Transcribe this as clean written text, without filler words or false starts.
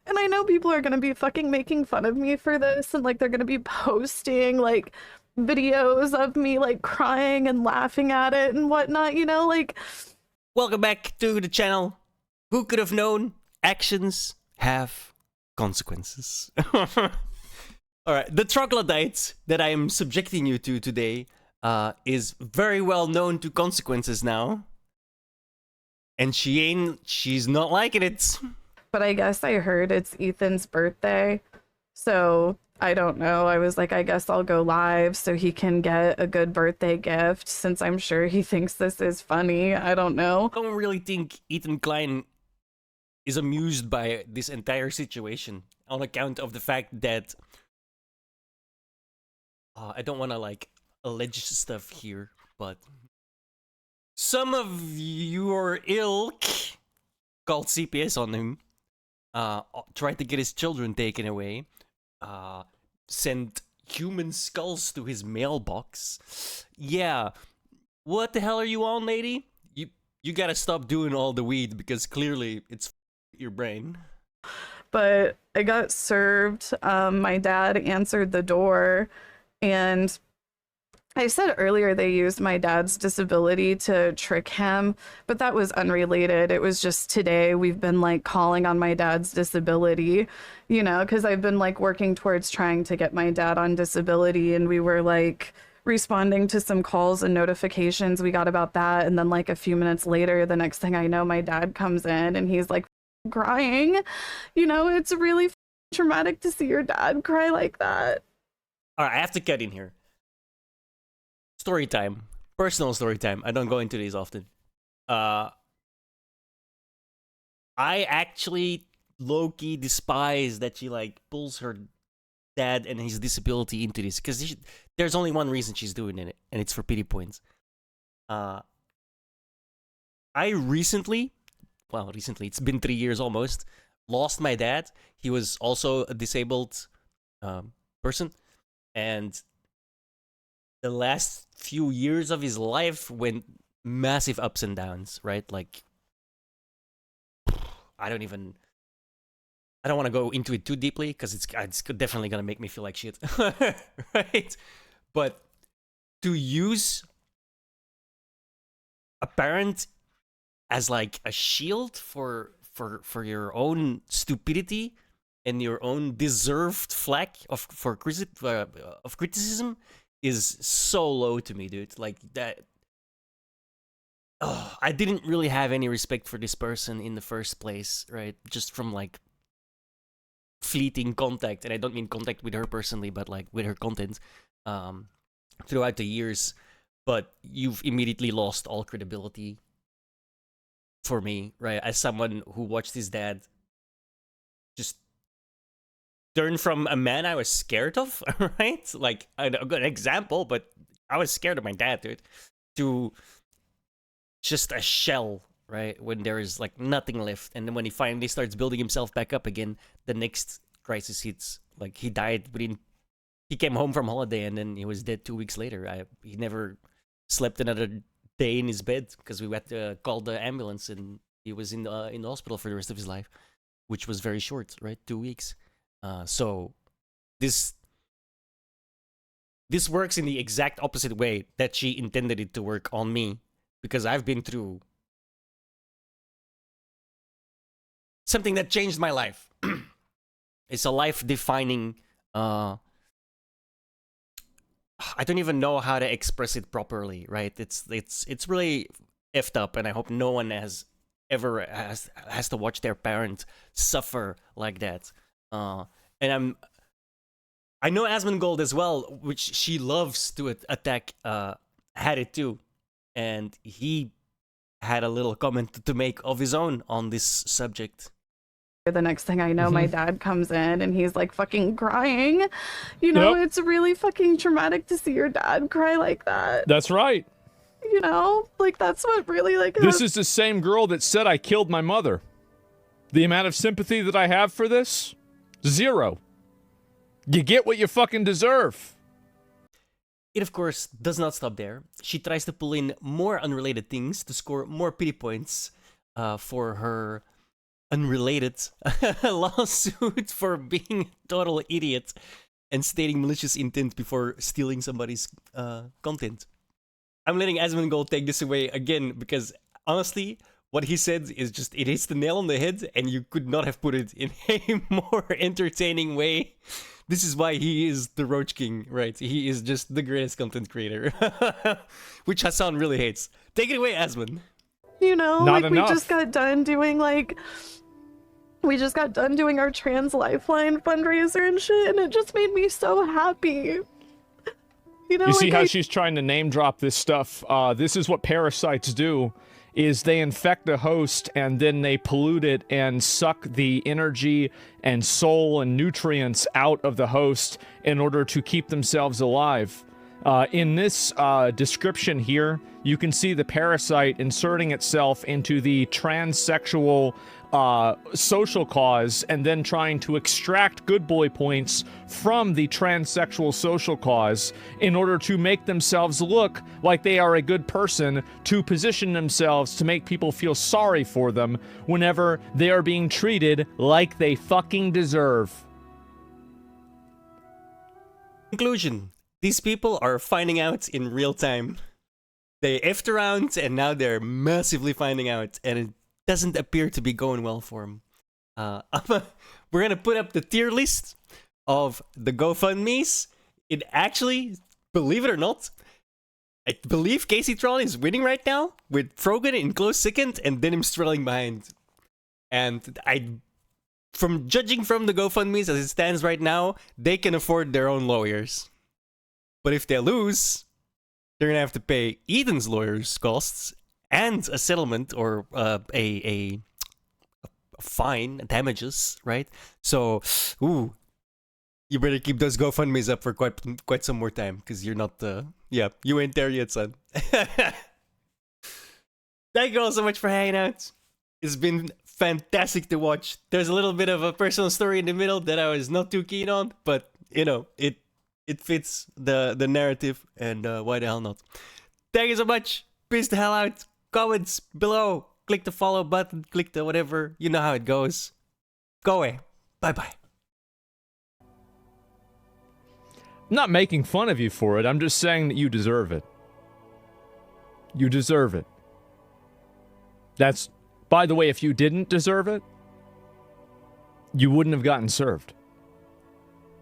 And I know people are gonna be fucking making fun of me for this, and like they're gonna be posting like videos of me like crying and laughing at it and whatnot, you know, like Welcome back to the channel. Who could have known actions have consequences? Alright, the troglodyte that I am subjecting you to today is very well known to consequences now. And she's not liking it. but I guess I heard it's Ethan's birthday. So I don't know. I was like, I guess I'll go live so he can get a good birthday gift since I'm sure he thinks this is funny. I don't know. I don't really think Ethan Klein is amused by this entire situation on account of the fact that I don't want to like allege stuff here, but some of your ilk called CPS on him tried to get his children taken away, sent human skulls to his mailbox. Yeah, what the hell are you on, lady? You gotta stop doing all the weed because clearly it's your brain. But I got served. My dad answered the door, and I said earlier they used my dad's disability to trick him, but that was unrelated. It was just today we've been like calling on my dad's disability, you know, because I've been like working towards trying to get my dad on disability, and we were like responding to some calls and notifications we got about that. And then like a few minutes later, the next thing I know, my dad comes in and he's like crying. You know, it's really traumatic to see your dad cry like that. Alright, I have to cut in here. Story time. Personal story time. I don't go into these often. I actually low-key despise that she like pulls her dad and his disability into this, because there's only one reason she's doing it, and it's for pity points. I recently, it's been 3 years almost, lost my dad. He was also a disabled person, and the last few years of his life went massive ups and downs, right? Like, I don't want to go into it too deeply because it's definitely gonna make me feel like shit, right? But to use a parent as like a shield for your own stupidity and your own deserved flack of criticism is so low to me, dude. Like that. Oh, I didn't really have any respect for this person in the first place, right? Just from like fleeting contact, and I don't mean contact with her personally, but like with her content throughout the years. But you've immediately lost all credibility for me, right? As someone who watched his dad just turn from a man I was scared of, right? Like, a good example, but I was scared of my dad, dude, to just a shell, right? When there is like nothing left. And then when he finally starts building himself back up again, the next crisis hits. Like, he died he came home from holiday and then he was dead 2 weeks later. He never slept another day in his bed because we had to call the ambulance, and he was in the hospital for the rest of his life, which was very short, right? 2 weeks. So this works in the exact opposite way that she intended it to work on me, because I've been through something that changed my life. It's a life-defining I don't even know how to express it properly, right? It's really effed up, and I hope no one has to watch their parent suffer like that. And I know Asmongold as well, which she loves to attack, had it too. And he had a little comment to make of his own on this subject. The next thing I know, my dad comes in and he's like fucking crying. You know, Yep. it's really fucking traumatic to see your dad cry like that. That's right. You know, like that's what really like. This is the same girl that said I killed my mother. The amount of sympathy that I have for this? Zero. You get what you fucking deserve. It, of course, does not stop there. She tries to pull in more unrelated things to score more pity points for her unrelated lawsuit for being a total idiot and stating malicious intent before stealing somebody's content. I'm letting Asmongold take this away again because honestly, what he said is just, it hits the nail on the head and you could not have put it in a more entertaining way. This is why he is the Roach King, right? He is just the greatest content creator. Which Hassan really hates. Take it away, Asmon. You know, Not like enough. we just got done doing our trans lifeline fundraiser and shit, and it just made me so happy. You know, You see like how she's trying to name drop this stuff? This is what parasites do, is they infect a host and then they pollute it and suck the energy and soul and nutrients out of the host in order to keep themselves alive. In this description here, you can see the parasite inserting itself into the transsexual social cause and then trying to extract good boy points from the transsexual social cause in order to make themselves look like they are a good person, to position themselves to make people feel sorry for them whenever they are being treated like they fucking deserve. Conclusion. These people are finding out in real time. They effed around and now they're massively finding out, and it doesn't appear to be going well for them. We're gonna put up the tier list of the GoFundMes. It actually, believe it or not, I believe Kaceytron is winning right now, with Frogan in close second and then him trailing behind. And from judging from the GoFundMes as it stands right now, they can afford their own lawyers. But if they lose, they're gonna have to pay Eden's lawyers' costs and a settlement or a fine, damages, right? So, ooh, you better keep those GoFundMes up for quite some more time, because you're not, you ain't there yet, son. Thank you all so much for hanging out. It's been fantastic to watch. There's a little bit of a personal story in the middle that I was not too keen on, but you know, it fits the narrative, and why the hell not? Thank you so much. Peace the hell out. Comments below. Click the follow button. Click the whatever. You know how it goes. Go away. Bye-bye. I'm not making fun of you for it. I'm just saying that you deserve it. You deserve it. That's, by the way, if you didn't deserve it, you wouldn't have gotten served.